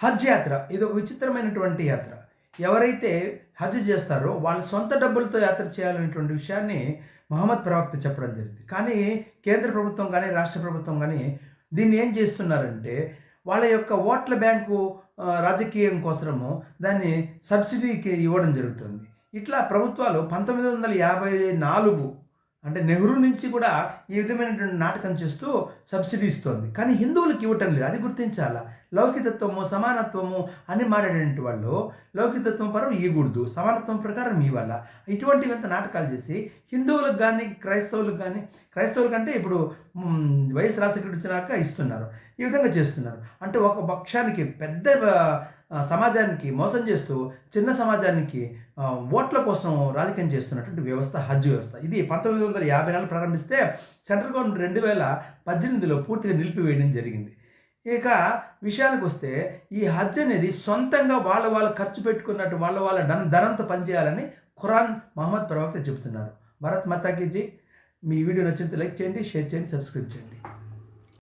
హజ్ యాత్ర ఇది ఒక విచిత్రమైనటువంటి యాత్ర. ఎవరైతే హజ్ చేస్తారో వాళ్ళ సొంత డబ్బులతో యాత్ర చేయాలనేటువంటి విషయాన్ని మహమ్మద్ ప్రవక్త చెప్పడం జరిగింది. కానీ కేంద్ర ప్రభుత్వం గానీ, రాష్ట్ర ప్రభుత్వం గానీ దీన్ని ఏం చేస్తున్నారంటే వాళ్ళ యొక్క ఓట్ల బ్యాంకు రాజకీయం కోసము దాన్ని సబ్సిడీకి ఇవ్వడం జరుగుతుంది. ఇట్లా ప్రభుత్వాలు 1954 అంటే నెహ్రూ నుంచి కూడా ఈ విధమైనటువంటి నాటకం చేస్తూ సబ్సిడీ ఇస్తోంది. కానీ హిందువులకి ఇవ్వటం లేదు. అది గుర్తించాలా. లౌకికత్వము, సమానత్వము అని మాట్లాడేటువంటి వాళ్ళు లౌకికత్వం పరం ఇవ్వకూడదు, సమానత్వం ప్రకారం ఇవ్వాలా. ఇటువంటివంత నాటకాలు చేసి హిందువులకు కానీ, క్రైస్తవుల కంటే ఇప్పుడు వైఎస్ రాజశేఖర్ వచ్చినాక ఇస్తున్నారు. ఈ విధంగా చేస్తున్నారు. అంటే ఒక పక్షానికి పెద్ద సమాజానికి మోసం చేస్తూ చిన్న సమాజానికి ఓట్ల కోసం రాజకీయం చేస్తున్నటువంటి వ్యవస్థ హజ్ వ్యవస్థ. ఇది 1954 ప్రారంభిస్తే సెంట్రల్ గవర్నమెంట్ 2018లో పూర్తిగా నిలిపివేయడం జరిగింది. ఇక విషయానికి వస్తే ఈ హజ్ అనేది సొంతంగా వాళ్ళ ఖర్చు పెట్టుకున్నట్టు వాళ్ళ ధనంతో పనిచేయాలని ఖురాన్ మహమ్మద్ ప్రవక్త చెబుతున్నారు. భారత్ మాతాకి జై. మీ వీడియో నచ్చితే లైక్ చేయండి, షేర్ చేయండి, సబ్స్క్రైబ్ చేయండి.